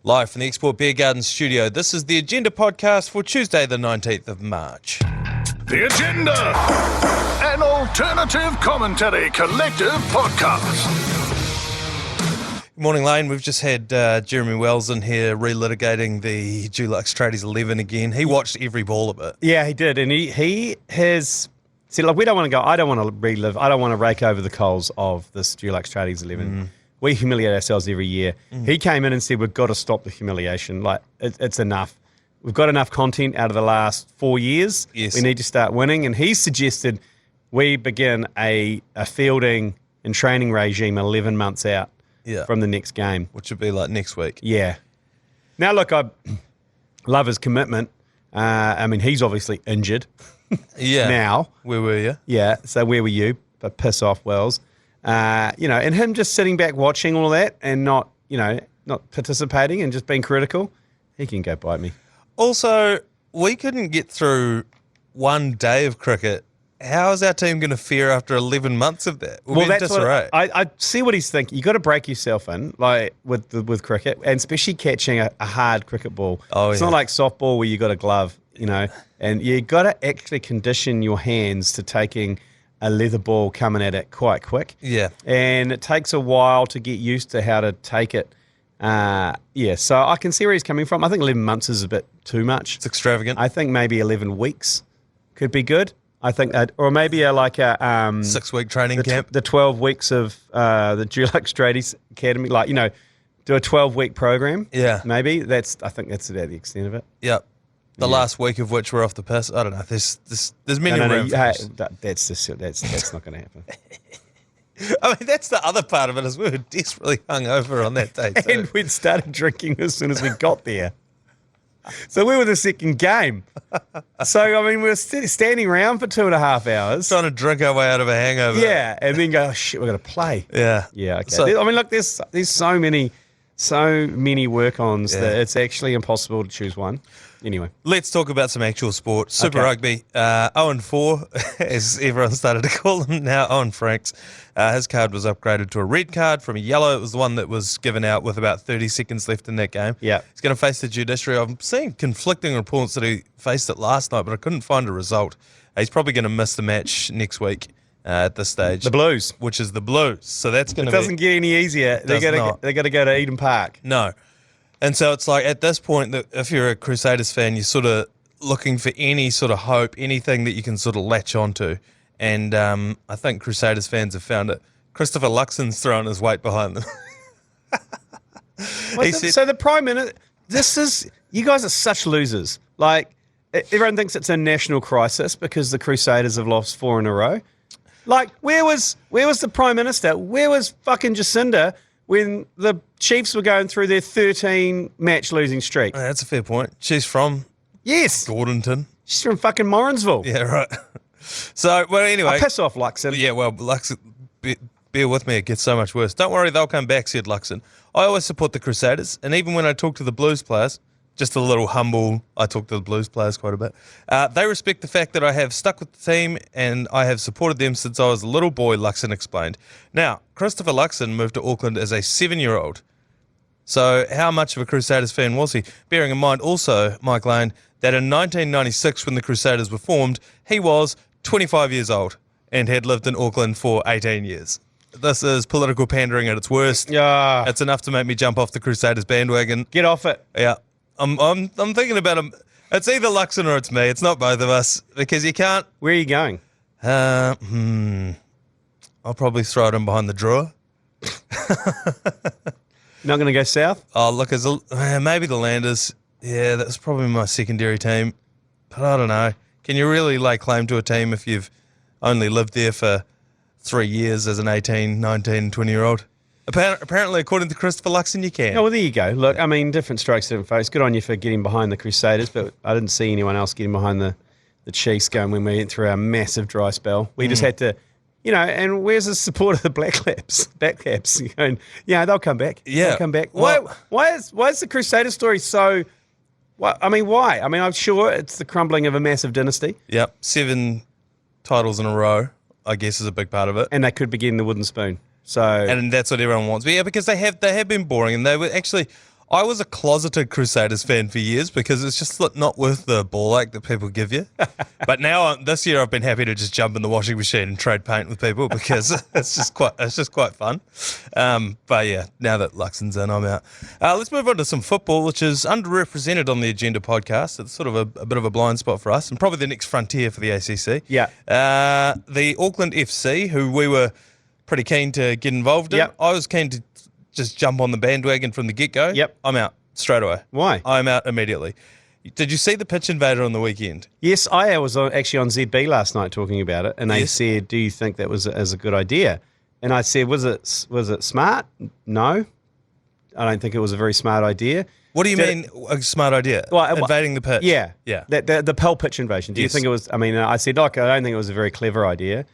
Live from the Export Beer Garden studio, this is the Agenda podcast for Tuesday, the 19th of March. The Agenda, an alternative commentary collective podcast. Good morning, Lane. We've just had Jeremy Wells in here relitigating the Dulux Tradies 11 again. He watched every ball of it. Yeah, he did, and he has said, like, we don't want to go. I don't want to relive. I don't want to rake over the coals of this Dulux Tradies 11. We humiliate ourselves every year. He came in and said, we've got to stop the humiliation. Like, it's enough. We've got enough content out of the last 4 years. Yes. We need to start winning. And he suggested we begin a fielding and training regime 11 months out from the next game. Which would be like next week. Yeah. Now, look, I love his commitment. I mean, he's obviously injured. Yeah. Now. Where were you? Yeah. So where were you? But piss off, Wells. And him just sitting back watching all that and not participating and just being critical, he can go bite me. Also, we couldn't get through one day of cricket. How is our team going to fare after 11 months of that? Well, that's what I see what he's thinking. You got to break yourself in, like with cricket, and especially catching a hard cricket ball. It's not like softball where you got a glove, and you got to actually condition your hands to taking a leather ball coming at it quite quick. Yeah. And it takes a while to get used to how to take it. So I can see where he's coming from. I think 11 months is a bit too much. It's extravagant. I think maybe 11 weeks could be good. I think that, or maybe a 6-week training camp. The 12 weeks of the Dulux Tradies Academy, do a 12-week program. Yeah. Maybe. I think that's about the extent of it. Yep. The last week of which we're off the piss. I don't know. There's many room for this. That's not going to happen. I mean, that's the other part of it is we were desperately hungover on that day too. And we'd started drinking as soon as we got there. So we were the second game. So, I mean, we were standing around for 2.5 hours. Trying to drink our way out of a hangover. Yeah, and then go, oh, shit, we're going to play. Yeah. Yeah, okay. So, I mean, look, there's so many work-ons that it's actually impossible to choose one. Anyway. Let's talk about some actual sport. Super Rugby, 0-4, as everyone started to call them now, Owen Franks. His card was upgraded to a red card from a yellow. It was the one that was given out with about 30 seconds left in that game. Yeah. He's going to face the judiciary. I'm seeing conflicting reports that he faced it last night, but I couldn't find a result. He's probably going to miss the match next week at this stage. The Blues. Which is the Blues. So that's going to be... It doesn't get any easier. They got to go to Eden Park. No. And so it's like at this point, if you're a Crusaders fan, you're sort of looking for any sort of hope, anything that you can sort of latch onto. And I think Crusaders fans have found it. Christopher Luxon's thrown his weight behind them. So the Prime Minister, you guys are such losers. Like, everyone thinks it's a national crisis because the Crusaders have lost 4 in a row. Like, where was the Prime Minister? Where was fucking Jacinda when the Chiefs were going through their 13-match losing streak? That's a fair point. She's from Gordonton. She's from fucking Morrinsville. Yeah, right. So, well, anyway. Piss off, Luxon. Yeah, well, Luxon, bear with me, it gets so much worse. Don't worry, they'll come back, said Luxon. I always support the Crusaders, and even when I talk to the Blues players, just a little humble, I talk to the Blues players quite a bit, they respect the fact that I have stuck with the team and I have supported them since I was a little boy, Luxon explained. Now, Christopher Luxon moved to Auckland as a 7-year-old. So how much of a Crusaders fan was he? Bearing in mind also, Mike Lane, that in 1996 when the Crusaders were formed, he was 25 years old and had lived in Auckland for 18 years. This is political pandering at its worst. Yeah. It's enough to make me jump off the Crusaders bandwagon. Get off it. Yeah. I'm thinking about him. It's either Luxon or it's me. It's not both of us because you can't. Where are you going? I'll probably throw it in behind the drawer. Not going to go south? Oh, look, maybe the Landers. Yeah, that's probably my secondary team. But I don't know. Can you really lay claim to a team if you've only lived there for 3 years as an 18, 19, 20-year-old? Apparently, according to Christopher Luxon, you can. Oh, well, there you go. Look, I mean, different strokes, different folks. Good on you for getting behind the Crusaders, but I didn't see anyone else getting behind the Chiefs going when we went through our massive dry spell. We just had to, and where's the support of the Black Caps? Going, they'll come back. Yeah. They'll come back. Well, why is the Crusaders story so... why? I mean, I'm sure it's the crumbling of a massive dynasty. Yep. 7 titles in a row, I guess, is a big part of it. And they could be getting the wooden spoon. So, and that's what everyone wants. But yeah, because they have been boring, and they were actually, I was a closeted Crusaders fan for years because it's just not worth the ball ache that people give you. But now, this year, I've been happy to just jump in the washing machine and trade paint with people because it's just quite fun. But yeah, now that Luxon's in, I'm out. Let's move on to some football, which is underrepresented on the Agenda podcast. It's sort of a bit of a blind spot for us, and probably the next frontier for the ACC. Yeah. The Auckland FC, who we were pretty keen to get involved in. Yep. I was keen to just jump on the bandwagon from the get-go. Yep. I'm out straight away. Why? I'm out immediately. Did you see the pitch invader on the weekend? Yes, I was actually on ZB last night talking about it, and they said, "Do you think that was a good idea?" And I said, "Was it smart? No, I don't think it was a very smart idea." What do you mean a smart idea? Well, invading the pitch? Yeah, Yeah. The Pell pitch invasion. Do you think it was? I mean, I said, "Look, I don't think it was a very clever idea."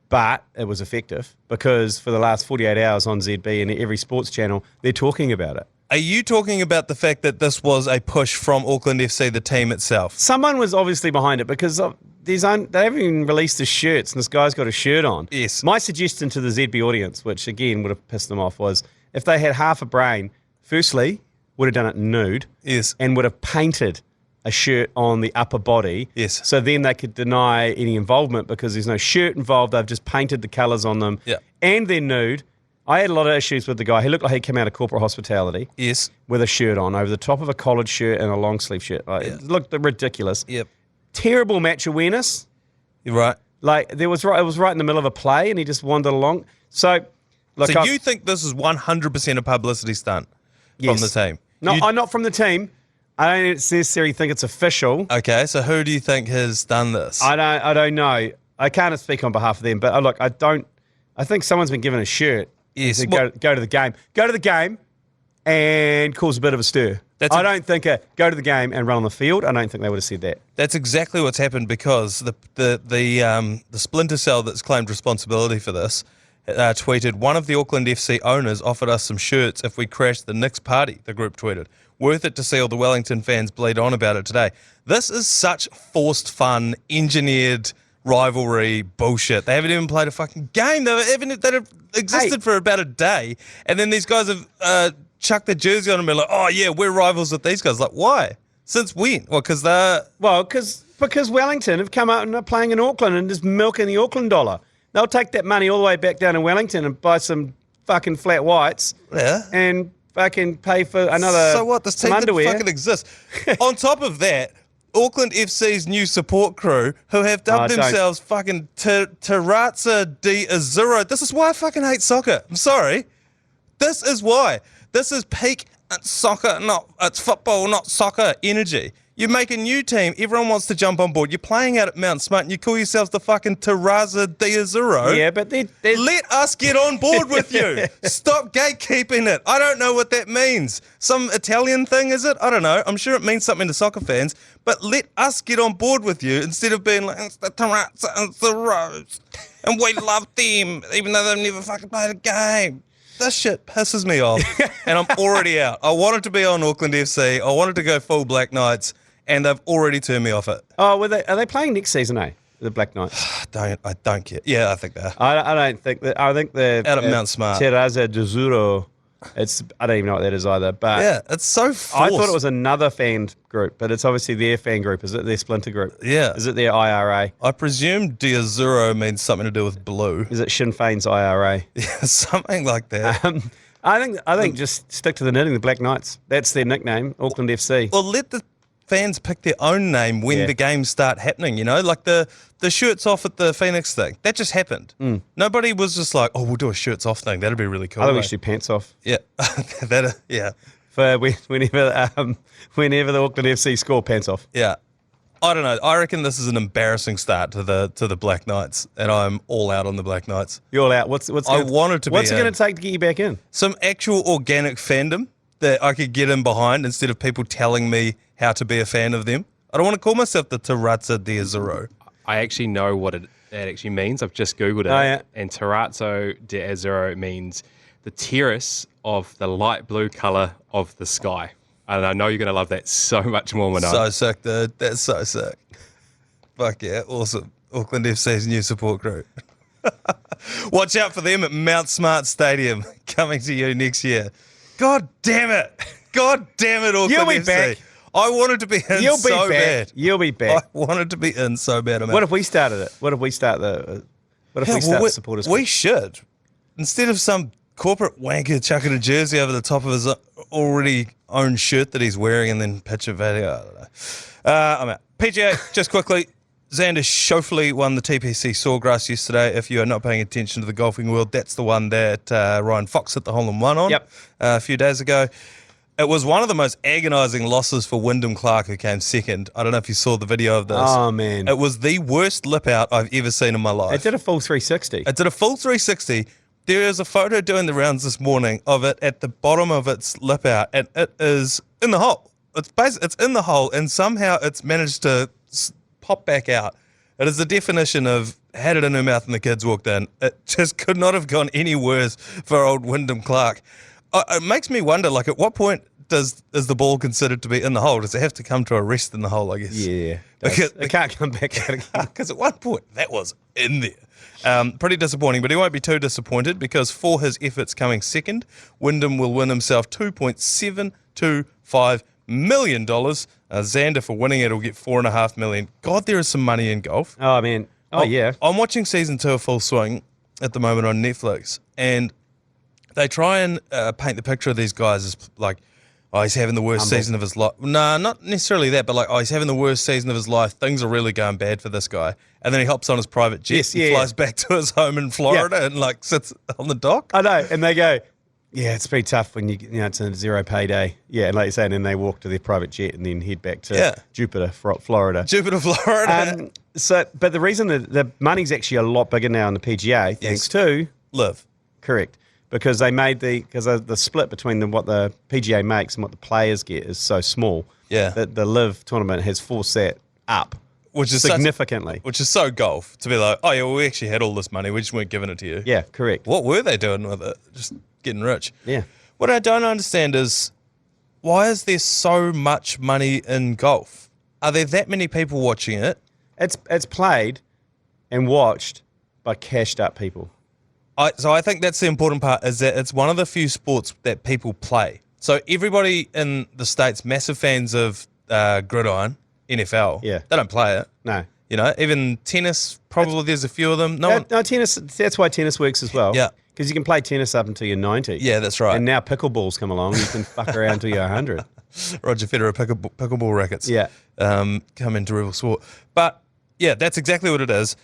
But it was effective because for the last 48 hours on ZB and every sports channel, they're talking about it. Are you talking about the fact that this was a push from Auckland FC, the team itself? Someone was obviously behind it because they haven't even released the shirts and this guy's got a shirt on. Yes. My suggestion to the ZB audience, which again would have pissed them off, was if they had half a brain, firstly, would have done it nude. Yes. And would have painted a shirt on the upper body. Yes. So then they could deny any involvement because there's no shirt involved. They've just painted the colours on them. Yeah. And they're nude. I had a lot of issues with the guy. He looked like he came out of corporate hospitality. Yes. With a shirt on over the top of a collared shirt and a long sleeve shirt. It looked ridiculous. Yep. Terrible match awareness. You're right. Like it was right in the middle of a play and he just wandered along. So look, So you think this is 100% a publicity stunt from the team? No, I'm not from the team. I don't necessarily think it's official. Okay, so who do you think has done this? I don't know. I can't speak on behalf of them, but look, I think someone's been given a shirt. Yes. To go to the game. Go to the game and cause a bit of a stir. I don't think go to the game and run on the field. I don't think they would have said that. That's exactly what's happened because the splinter cell that's claimed responsibility for this tweeted, one of the Auckland FC owners offered us some shirts if we crashed the Knicks party, the group tweeted. Worth it to see all the Wellington fans bleed on about it today. This is such forced fun, engineered rivalry bullshit. They haven't even played a fucking game. That have existed for about a day. And then these guys have chucked their jersey on and been like, oh yeah, we're rivals with these guys. Like, why? Since when? Well, because because Wellington have come out and are playing in Auckland and just milking the Auckland dollar. They'll take that money all the way back down to Wellington and buy some fucking flat whites. Yeah. And fucking pay for another So what? This team didn't underwear. fucking exist. On top of that, Auckland FC's new support crew, who have dubbed themselves fucking Terrazza di Azzurro. This is why I fucking hate soccer. I'm sorry. This is why. This is peak soccer, it's football, not soccer energy. You make a new team, everyone wants to jump on board. You're playing out at Mount Smart and you call yourselves the fucking Terrazza di Azzurro. Yeah, but let us get on board with you. Stop gatekeeping it. I don't know what that means. Some Italian thing, is it? I don't know. I'm sure it means something to soccer fans, but let us get on board with you instead of being like, it's the Terrazza and the Rose. And we love them, even though they've never fucking played a game. This shit pisses me off, and I'm already out. I wanted to be on Auckland FC. I wanted to go full Black Knights, and they've already turned me off it. Oh, are they playing next season, the Black Knights? I don't care. Yeah, I think they are. I don't think that. I think the Out at Mount Smart. Terrazza di Azzurro. I don't even know what that is either. But Yeah, it's so forced. I thought it was another fan group, but it's obviously their fan group. Is it their splinter group? Yeah. Is it their IRA? I presume di Azzurro means something to do with blue. Is it Sinn Féin's IRA? Yeah, something like that. I think just stick to the knitting, the Black Knights. That's their nickname, Auckland FC. Well, let the fans pick their own name when the games start happening, you know? Like the shirts off at the Phoenix thing. That just happened. Nobody was just like, oh, we'll do a shirts off thing. That'd be really cool. I think we should do pants off. Yeah. Yeah. For whenever the Auckland FC score, pants off. Yeah. I don't know. I reckon this is an embarrassing start to the Black Knights, and I'm all out on the Black Knights. You're all out. What's it going to take to get you back in? Some actual organic fandom that I could get in behind instead of people telling me how to be a fan of them. I don't want to call myself the Terrazza di Azzurro. I actually know what it actually means. I've just Googled it. Oh, yeah. And Terrazzo di Azzurro means the terrace of the light blue colour of the sky. And I know you're going to love that so much more, Manaia. So sick, dude. That's so sick. Fuck yeah. Awesome. Auckland FC's new support group. Watch out for them at Mount Smart Stadium coming to you next year. God damn it. God damn it, Auckland You'll be FC. back. I wanted to be in You'll be so back. bad. You'll be back. I wanted to be in so bad. What if we started it? What if we start the supporters? We should. Instead of some corporate wanker chucking a jersey over the top of his already own shirt that he's wearing and then pitch a video. I don't know. I'm out. PGA, just quickly. Xander Schauffele won the TPC Sawgrass yesterday. If you are not paying attention to the golfing world, that's the one that Ryan Fox hit the hole-in-one on a few days ago. It was one of the most agonising losses for Wyndham Clark, who came second. I don't know if you saw the video of this. Oh, man. It was the worst lip out I've ever seen in my life. It did a full 360. It did a full 360. There is a photo doing the rounds this morning of it at the bottom of its lip out, and it is in the hole. It's in the hole, and somehow it's managed to pop back out. It is the definition of had it in her mouth and the kids walked in. It just could not have gone any worse for old Wyndham Clark. It makes me wonder, like, at what point is the ball considered to be in the hole? Does it have to come to a rest in the hole, I guess? Yeah. Because It can't come back out again. Because at one point, that was in there. Pretty disappointing, but he won't be too disappointed because for his efforts coming second, Wyndham will win himself $2.725 million. Xander, for winning it, will get $4.5 million. God, there is some money in golf. Oh, man. Oh, yeah. I'm watching season 2 of Full Swing at the moment on Netflix, and they try and paint the picture of these guys as like, oh, he's having the worst season of his life. No, not necessarily that, but like, oh, he's having the worst season of his life. Things are really going bad for this guy. And then he hops on his private jet and flies back to his home in Florida and like sits on the dock. I know. And they go, yeah, it's pretty tough when it's a zero payday. Yeah, and like you say, and then they walk to their private jet and then head back to Jupiter, Florida. Florida. But the reason that the money's actually a lot bigger now in the PGA, thanks to Live. Correct. Because they made the split between what the PGA makes and what the players get is so small. Yeah. That the Live tournament has forced that up. Which is significantly. Which is so golf to be like, oh yeah, well, we actually had all this money, we just weren't giving it to you. Yeah, correct. What were they doing with it? Just getting rich. Yeah. What I don't understand is why is there so much money in golf? Are there that many people watching it? It's played and watched by cashed up people. So I think that's the important part, is that it's one of the few sports that people play. So everybody in the States, massive fans of gridiron, NFL. Yeah. They don't play it. No. You know, even tennis, probably there's a few of them. No, tennis, that's why tennis works as well. Yeah. Because you can play tennis up until you're 90. Yeah, that's right. And now pickleball's come along. You can fuck around until you're 100. Roger Federer pickleball rackets. Yeah. Come into rival sport. But yeah, that's exactly what it is.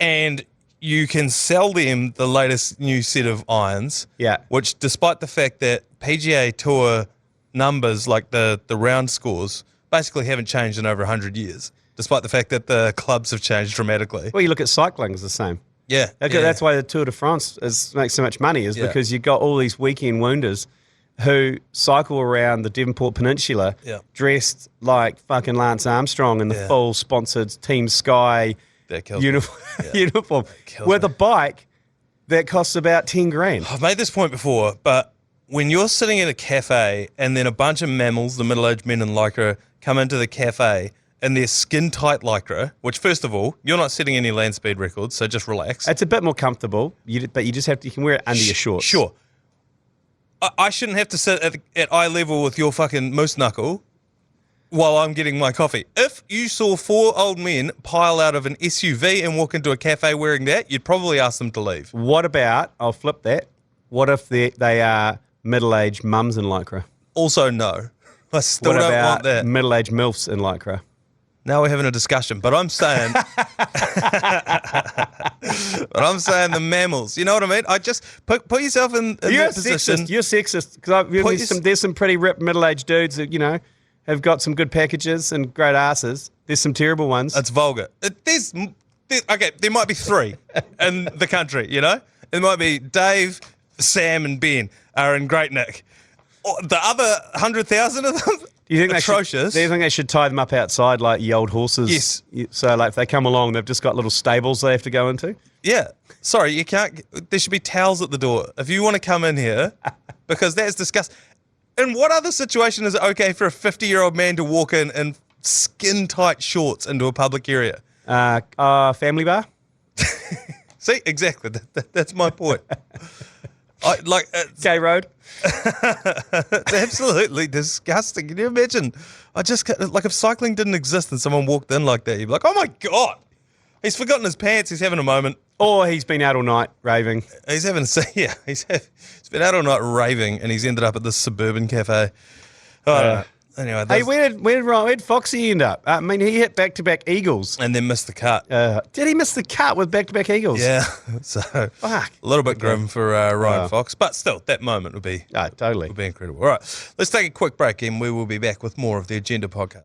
And you can sell them the latest new set of irons. Yeah. Which, despite the fact that PGA Tour numbers, like the round scores, basically haven't changed in over 100 years, despite the fact that the clubs have changed dramatically. Well, you look at cycling, it's the same. Yeah. That's why the Tour de France makes so much money, is because you've got all these weekend wounders who cycle around the Devonport Peninsula dressed like fucking Lance Armstrong in the full sponsored Team Sky uniform with a bike that costs about 10 grand. I've made this point before, but when you're sitting at a cafe and then a bunch of mammals, the middle-aged men in Lycra, come into the cafe in their skin-tight Lycra, which, first of all, you're not setting any land speed records, so just relax. It's a bit more comfortable, but you can wear it under your shorts. Sure. I shouldn't have to sit at eye level with your fucking moose knuckle while I'm getting my coffee. If you saw 4 old men pile out of an SUV and walk into a cafe wearing that, you'd probably ask them to leave. What about, I'll flip that, what if they are middle-aged mums in Lycra? Also, no. I still don't want that. Middle-aged MILFs in Lycra? Now we're having a discussion, but I'm saying, the mammals. You know what I mean? I just put yourself in that position. You're sexist. Because there's some pretty ripped middle-aged dudes that have got some good packages and great asses. There's some terrible ones. It's vulgar. There might be 3 in the country. You know, it might be Dave, Sam, and Ben are in great nick. The other 100,000 of them. Do you think atrocious. Do you think they should tie them up outside like ye old horses? Yes. So like if they come along, they've just got little stables they have to go into? Yeah. Sorry, you can't. There should be towels at the door if you want to come in here, because that's disgusting. In what other situation is it okay for a 50-year-old man to walk in skin-tight shorts into a public area? Family bar? See, exactly. That's my point. Gay road. It's absolutely disgusting. Can you imagine? I just can't, like if cycling didn't exist and someone walked in like that, you'd be like, oh my God, he's forgotten his pants. He's having a moment. Or he's been out all night raving. He's been out all night raving and he's ended up at this suburban cafe. Anyway, Hey, where did Foxy end up? I mean, he hit back-to-back eagles. and then missed the cut. Did he miss the cut with back-to-back eagles? Yeah, so Fuck. a little bit grim for Ryan Fox, but still, that moment would be Totally. incredible. All right, let's take a quick break and we will be back with more of the Agenda podcast.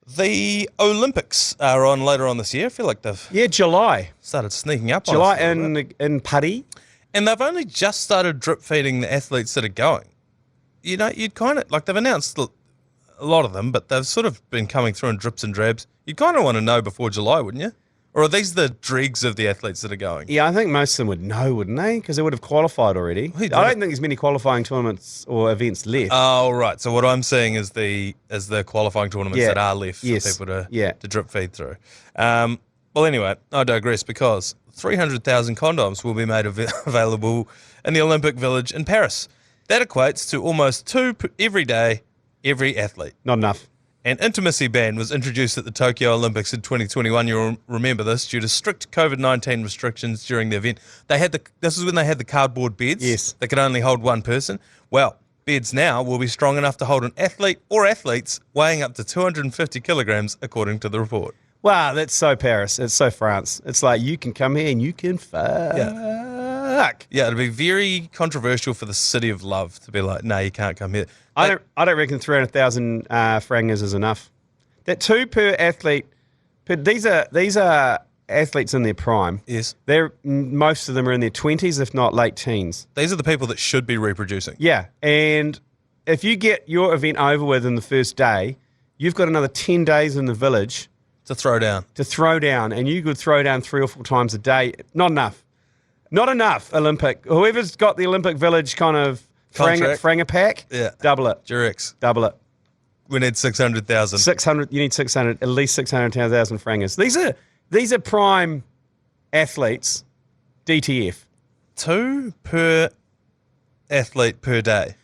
The Olympics are on later on this year. I feel like they've Yeah, July. started sneaking up on July us a little bit. in Putty. And they've only just started drip feeding the athletes that are going. You know, you'd kind of, like they've announced a lot of them, but they've sort of been coming through in drips and drabs. You'd kind of want to know before July, wouldn't you? Or are these the dregs of the athletes that are going? Yeah, I think most of them would know, wouldn't they? Because they would have qualified already. I don't think there's many qualifying tournaments or events left. Oh, right. So what I'm seeing is the qualifying tournaments Yeah. that are left for Yes. people to Yeah. drip feed through. Well, anyway, I digress because 300,000 condoms will be made available in the Olympic Village in Paris. That equates to almost 2 every day, every athlete. Not enough. An intimacy ban was introduced at the Tokyo Olympics in 2021. You'll remember this due to strict COVID-19 restrictions during the event. This is when they had the cardboard beds. Yes. That could only hold one person. Well, beds now will be strong enough to hold an athlete or athletes weighing up to 250 kilograms, according to the report. Wow, that's so Paris. It's so France. It's like you can come here and you can fuck. Yeah, it'd be very controversial for the City of Love to be like, no, you can't come here. I don't reckon 300,000 frangers is enough. That 2 per athlete. These are athletes in their prime. Yes. Most of them are in their 20s, if not late teens. These are the people that should be reproducing. Yeah, and if you get your event over with in the first day, you've got another 10 days in the village To throw down, and you could throw down 3 or 4 times a day. Not enough. Not enough, Olympic. Whoever's got the Olympic Village kind of franger pack, double it. Durex. Double it. We need 600,000. 600. You need 600, at least 600,000 frangers. These are prime athletes, DTF. 2 per athlete per day.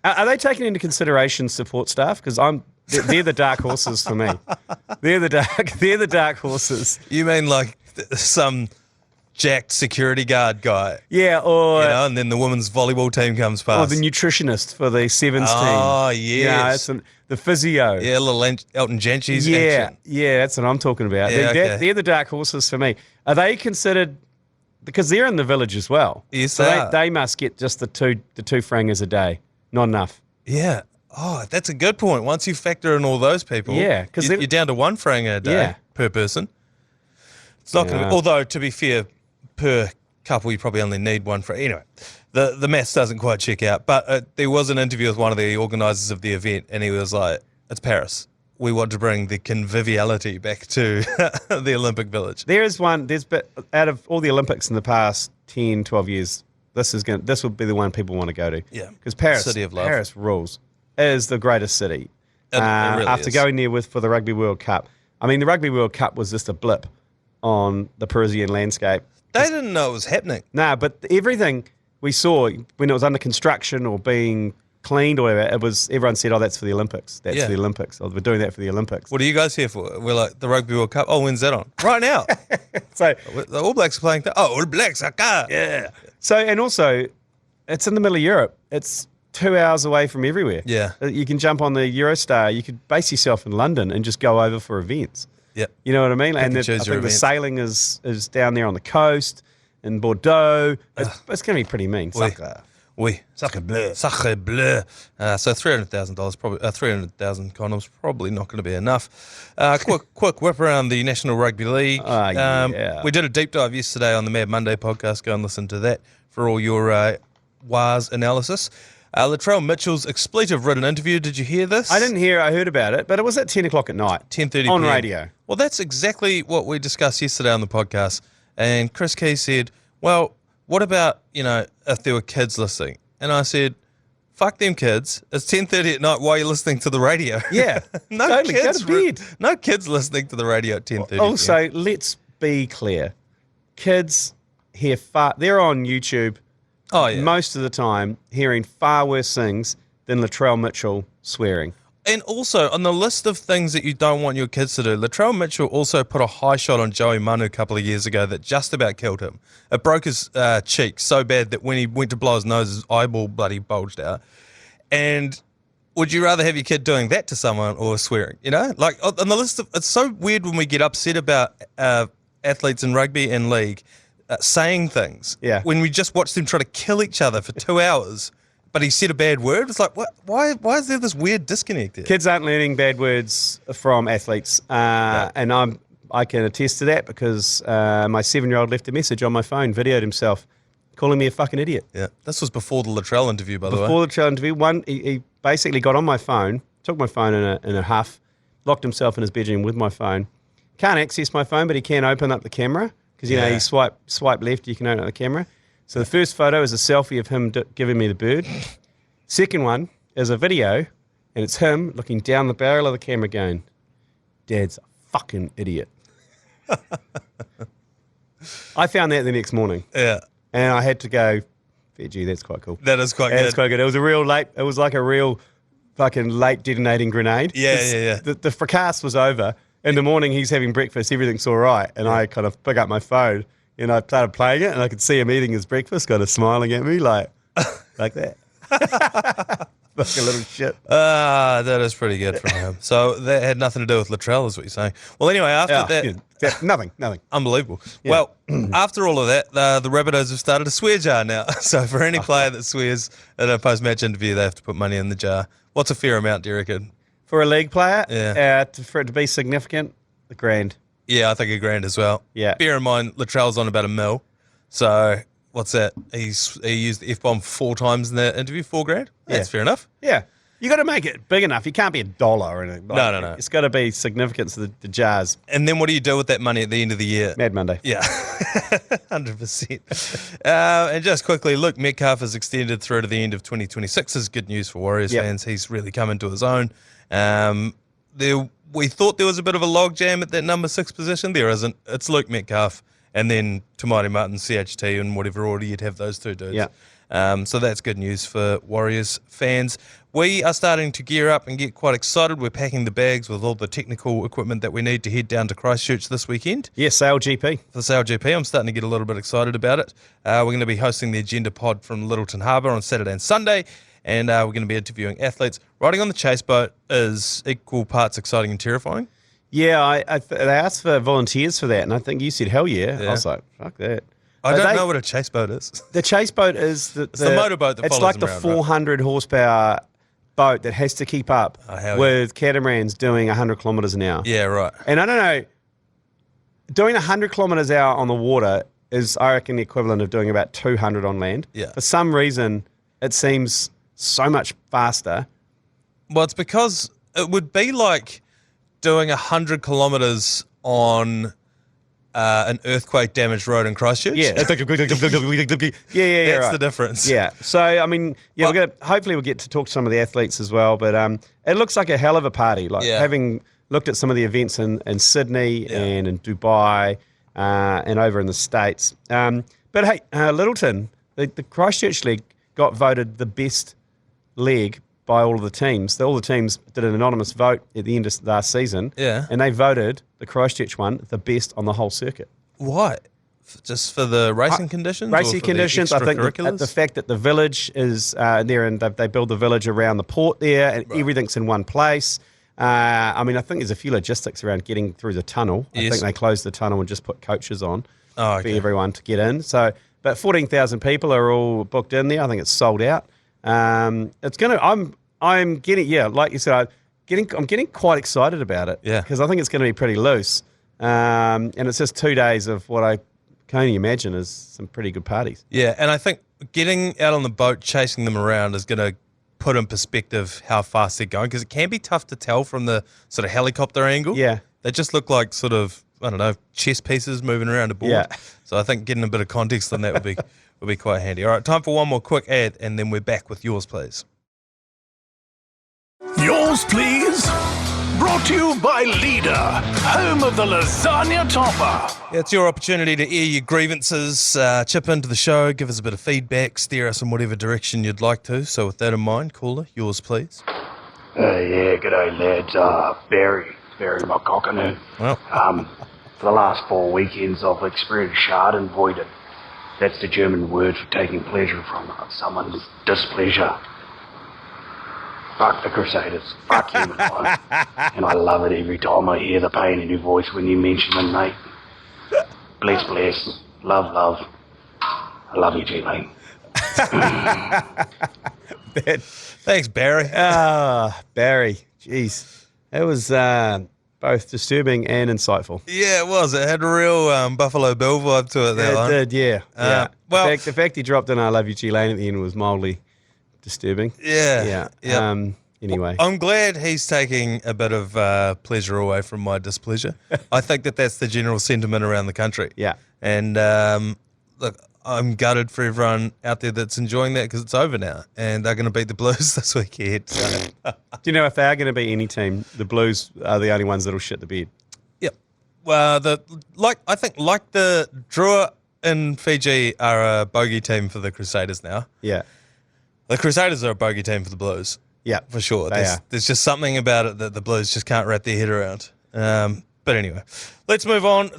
Are they taking into consideration support staff? Because they're the dark horses for me. They're the dark horses. You mean like some jacked security guard guy? Yeah, or And then the women's volleyball team comes past. the nutritionist for the sevens team. Oh, yes. yes. The physio. Yeah, little Elton Gentry's Yeah, action. yeah, that's what I'm talking about. Yeah, They're the dark horses for me. Are they considered, because they're in the village as well? Yes, so they are. they must get just the two frangers a day. Not enough. Yeah. Oh, that's a good point. Once you factor in all those people, Yeah, 'cause you're down to 1 franger a day Yeah. per person. It's not going to be, although to be fair, per couple you probably only need 1 franger. Anyway, the maths doesn't quite check out. But there was an interview with one of the organisers of the event and he was like, it's Paris. We want to bring the conviviality back to the Olympic Village. There's out of all the Olympics in the past 10, 12 years, this will be the one people want to go to. Yeah. Because Paris, City of Love. Paris rules. It is the greatest city. It really after is. going there for the Rugby World Cup. I mean, the Rugby World Cup was just a blip on the Parisian landscape. They didn't know it was happening. Nah, but everything we saw when it was under construction or being cleaned or whatever, everyone said, oh, that's for the Olympics. That's Yeah. for the Olympics. Oh, we're doing that for the Olympics. What are you guys here for? We're like, the Rugby World Cup. Oh, when's that on? Right now. So, The All Blacks are playing. All Blacks, okay. yeah. So, and also, it's in the middle of Europe. It's 2 hours away from everywhere. Yeah. You can jump on the Eurostar. You could base yourself in London and just go over for events. Yeah. You know what I mean? and I choose your think the events. sailing is down there on the coast in Bordeaux. It's going to be pretty mean. Sucker. Oui. Sacre bleu. Sacre bleu. So $300,000, probably 300,000 condoms, probably not going to be enough. Quick whip around the National Rugby League. Yeah. We did a deep dive yesterday on the Mad Monday podcast. Go and listen to that for all your WAS analysis. Latrell Mitchell's expletive-ridden interview. Did you hear this? I didn't hear. I heard about it, but it was at 10 o'clock at night. 10:30 on PM. radio. Well, that's exactly what we discussed yesterday on the podcast. And Chris Key said, well, what about, if there were kids listening? And I said, fuck them kids. It's 10:30 at night. Why are you listening to the radio? Yeah. No Totally. kids. Go to bed. No kids listening to the radio at 10:30. Also, let's be clear. Kids hear they're on YouTube Oh, yeah. most of the time hearing far worse things than Latrell Mitchell swearing. And also, on the list of things that you don't want your kids to do, Latrell Mitchell also put a high shot on Joey Manu a couple of years ago that just about killed him. It broke his cheek so bad that when he went to blow his nose, his eyeball bloody bulged out. And would you rather have your kid doing that to someone or swearing? You know? Like, on the list of... It's so weird when we get upset about athletes in rugby and league saying things. Yeah. When we just watch them try to kill each other for 2 hours... But he said a bad word. It's like, what? Why is there this weird disconnect there? Kids aren't learning bad words from athletes, and I can attest to that because my 7-year-old left a message on my phone, videoed himself, calling me a fucking idiot. Yeah, this was before the Latrell interview, by the way. Before the Latrell interview, he basically got on my phone, took my phone in a huff, locked himself in his bedroom with my phone. Can't access my phone, but he can open up the camera because you know you swipe left, you can open up the camera. So the first photo is a selfie of him giving me the bird. Second one is a video, and it's him looking down the barrel of the camera going, Dad's a fucking idiot. I found that the next morning. Yeah. And I had to go, gee, that's quite cool. That is quite good. That's quite good. It was like a real fucking late detonating grenade. Yeah. The fracas was over. In the morning, he's having breakfast, everything's all right. And I kind of pick up my phone, and I started playing it, and I could see him eating his breakfast, kind of smiling at me like that. Like a little shit. That is pretty good from him. So that had nothing to do with Latrell, is what you're saying. Well, anyway, after that... Nothing. Unbelievable. Yeah. Well, after all of that, the Rabbitohs have started a swear jar now. So for any player that swears in a post-match interview, they have to put money in the jar. What's a fair amount, do you reckon? For a league player, Yeah. for it to be significant, $1,000. Yeah, I think $1,000 as well. Yeah. Bear in mind, Latrell's on about $1 million. So what's that? He used the F-bomb 4 times in that interview, $4,000. That's fair enough. Yeah. You got to make it big enough. You can't be $1 or anything. No. It's got to be significant to the jars. And then what do you do with that money at the end of the year? Mad Monday. Yeah, 100%. And just quickly, Luke Metcalf is extended through to the end of 2026. This is good news for Warriors fans. He's really come into his own. We thought there was a bit of a logjam at that number 6 position. There isn't. It's Luke Metcalf and then Tamari Martin, CHT, in whatever order you'd have those two dudes. Yeah. So that's good news for Warriors fans. We are starting to gear up and get quite excited. We're packing the bags with all the technical equipment that we need to head down to Christchurch this weekend. Yeah, Sail GP. For the Sail GP, I'm starting to get a little bit excited about it. We're going to be hosting the Agenda Pod from Littleton Harbour on Saturday and Sunday, and we're going to be interviewing athletes. Riding on the chase boat is equal parts exciting and terrifying. Yeah, they asked for volunteers for that, and I think you said hell yeah. I was like, fuck that. I don't know what a chase boat is. The chase boat is the motorboat that it's follows like them the around, 400 horsepower boat that has to keep up hell with catamarans doing 100 kilometres an hour. Yeah, right. And I don't know, doing 100 kilometres an hour on the water is, I reckon, the equivalent of doing about 200 on land. Yeah. For some reason, it seems so much faster. Well, it's because it would be like doing 100 kilometres on an earthquake-damaged road in Christchurch. Yeah. That's That's the difference. Yeah. So, I mean, hopefully we'll get to talk to some of the athletes as well, but it looks like a hell of a party. Like having looked at some of the events in Sydney and in Dubai and over in the States. But hey, Littleton, the Christchurch League got voted the best leg by all of the teams. All the teams did an anonymous vote at the end of last season. Yeah. And they voted the Christchutch one the best on the whole circuit. Why? Just for the racing conditions? Racing or for conditions. The I think extracurriculars? the fact that the village is there and they build the village around the port there and everything's in one place. I mean, I think there's a few logistics around getting through the tunnel. I think they closed the tunnel and just put coaches on for everyone to get in. So, but 14,000 people are all booked in there. I think it's sold out. It's gonna. I'm getting like you said. I'm getting quite excited about it. Yeah. Because I think it's going to be pretty loose. And it's just 2 days of what I can only imagine is some pretty good parties. Yeah, and I think getting out on the boat, chasing them around is going to put in perspective how fast they're going, because it can be tough to tell from the sort of helicopter angle. Yeah. They just look like sort of, I don't know, chess pieces moving around a board. Yeah. So I think getting a bit of context on that would be quite handy. All right, time for one more quick ad, and then we're back with yours, please. Yours, please. Brought to you by Leader, home of the lasagna topper. It's your opportunity to air your grievances, chip into the show, give us a bit of feedback, steer us in whatever direction you'd like to. So with that in mind, caller, yours please. Yeah, g'day lads. Barry McCockinu. Well, For the last 4 weekends I've experienced Schadenfreude. That's the German word for taking pleasure from someone's displeasure. Fuck the Crusaders. Fuck you, mate. And I love it every time I hear the pain in your voice when you mention them, mate. Bless. Love. I love you, G Lane. thanks, Barry. Barry. Jeez. That was both disturbing and insightful. Yeah, it was. It had a real Buffalo Bill vibe to it, that one. It did, yeah. Well- the fact he dropped in I love you, G Lane at the end was mildly disturbing. Yeah. Anyway. I'm glad he's taking a bit of pleasure away from my displeasure. I think that's the general sentiment around the country. Yeah. And look, I'm gutted for everyone out there that's enjoying that because it's over now and they're going to beat the Blues this weekend. So. Do you know if they are going to beat any team, the Blues are the only ones that'll shit the bed? Yep. Well, I think the Drua in Fiji are a bogey team for the Crusaders now. Yeah. The Crusaders are a bogey team for the Blues. Yeah. For sure. They are. There's just something about it that the Blues just can't wrap their head around. But anyway, let's move on.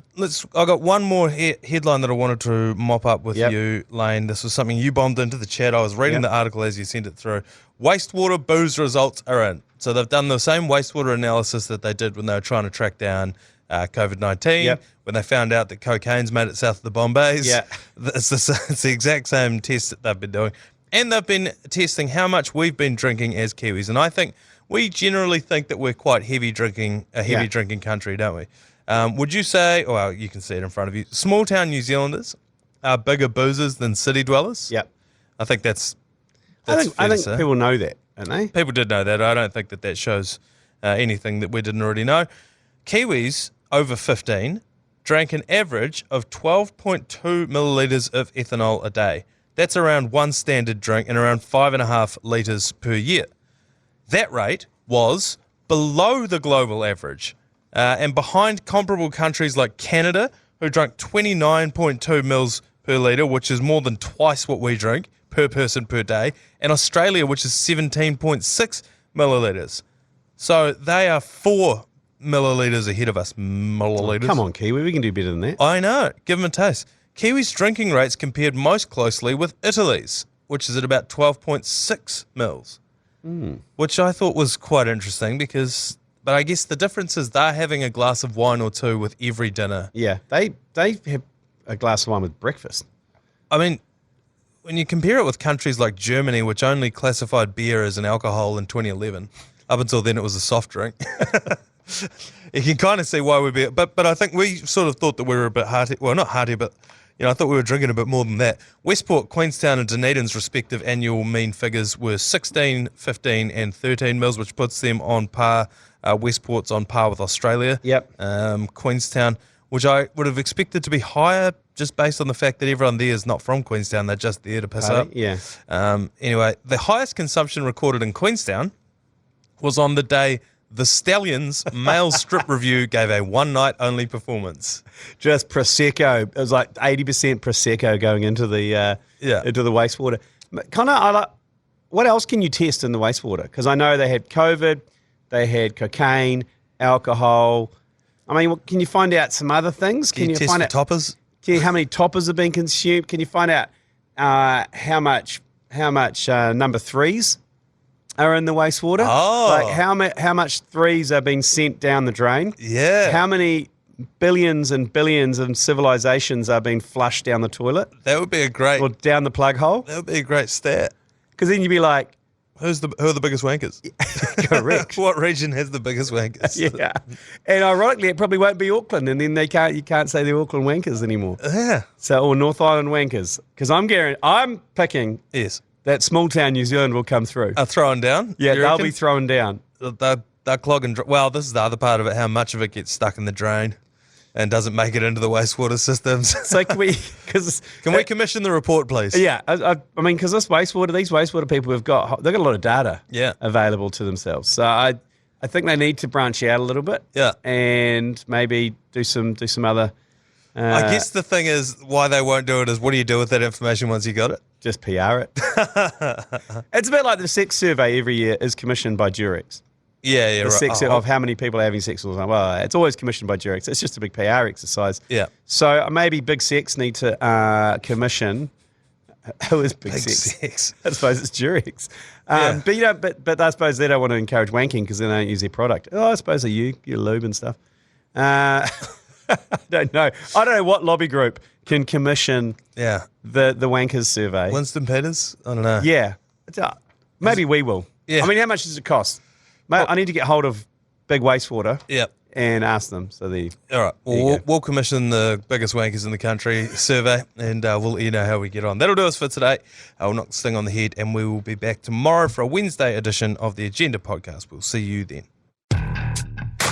I got one more headline that I wanted to mop up with you, Lane. This was something you bombed into the chat. I was reading the article as you sent it through. Wastewater booze results are in. So they've done the same wastewater analysis that they did when they were trying to track down COVID-19, when they found out that cocaine's made it south of the Bombays. Yeah. It's the exact same test that they've been doing. And they've been testing how much we've been drinking as Kiwis. And I think we generally think that we're quite heavy drinking country, don't we? Would you say, well, you can see it in front of you, small town New Zealanders are bigger boozers than city dwellers? Yep. I think that's I think fair to say. people know that, don't they? People did know that. I don't think that shows anything that we didn't already know. Kiwis over 15 drank an average of 12.2 millilitres of ethanol a day. That's around one standard drink and around 5.5 litres per year. That rate was below the global average and behind comparable countries like Canada, who drank 29.2 mils per litre, which is more than twice what we drink per person per day, and Australia, which is 17.6 millilitres. So they are 4 millilitres ahead of us. Millilitres. Come on, Kiwi, we can do better than that. I know. Give them a taste. Kiwis' drinking rates compared most closely with Italy's, which is at about 12.6 mils, which I thought was quite interesting but I guess the difference is they're having a glass of wine or two with every dinner. Yeah, they have a glass of wine with breakfast. I mean, when you compare it with countries like Germany, which only classified beer as an alcohol in 2011, up until then it was a soft drink. You can kind of see why we'd be, but I think we sort of thought that we were a bit hearty. Well, not hearty, but I thought we were drinking a bit more than that. Westport, Queenstown, and Dunedin's respective annual mean figures were 16, 15, and 13 mils, which puts them on par. Westport's on par with Australia. Yep. Queenstown, which I would have expected to be higher, just based on the fact that everyone there is not from Queenstown; they're just there to piss up. Yeah. Anyway, the highest consumption recorded in Queenstown was on the day the Stallions male strip review gave a one-night-only performance. Just Prosecco. It was like 80% Prosecco going into the into the wastewater. Connor, what else can you test in the wastewater? Because I know they had COVID, they had cocaine, alcohol. I mean, can you find out some other things? Can you test find for out toppers? how many toppers have been consumed? Can you find out how much number threes are in the wastewater? Oh. Like how much threes are being sent down the drain? Yeah. How many billions and billions of civilizations are being flushed down the toilet That would be a great. or down the plug hole? That would be a great stat. Because then you'd be like, Who are the biggest wankers? correct. What region has the biggest wankers? Yeah. And ironically, it probably won't be Auckland, and then you can't say the Auckland wankers anymore. Yeah. So, or North Island wankers. Because I'm picking Yes. that small town New Zealand will come through. Throwing down. Yeah, you they'll reckon? be throwing down. They're clogging. Well, this is the other part of it. How much of it gets stuck in the drain and doesn't make it into the wastewater systems? So can we? Because Can we commission the report, please? Yeah, I mean, because these wastewater people they've got a lot of data. Yeah. Available to themselves. So I I think they need to branch out a little bit. Yeah. And maybe do some other. I guess the thing is why they won't do it is what do you do with that information once you got it? Just PR it. It's a bit like the sex survey every year is commissioned by Durex. Yeah, The right. sex of how many people are having sex all the time. Well, it's always commissioned by Durex. It's just a big PR exercise. Yeah. So maybe Big Sex need to commission. Who is Big Sex? I suppose it's Durex. Yeah. But I suppose they don't want to encourage wanking because they don't use their product. Oh, I suppose they use your lube and stuff. I don't know. I don't know what lobby group can commission Yeah. the wankers survey. Winston Peters? I don't know. Yeah. Maybe we will. Yeah. I mean, how much does it cost? Mate, I need to get hold of Big Wastewater Yeah. and ask them. So All right. There you Well, go. we'll commission the biggest wankers in the country survey, and we'll let you know how we get on. That'll do us for today. I'll knock this thing on the head, and we will be back tomorrow for a Wednesday edition of the Agenda podcast. We'll see you then.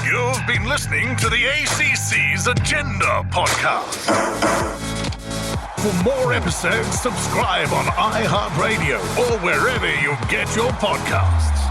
You've been listening to the ACC's Agenda podcast. For more episodes, subscribe on iHeartRadio or wherever you get your podcasts.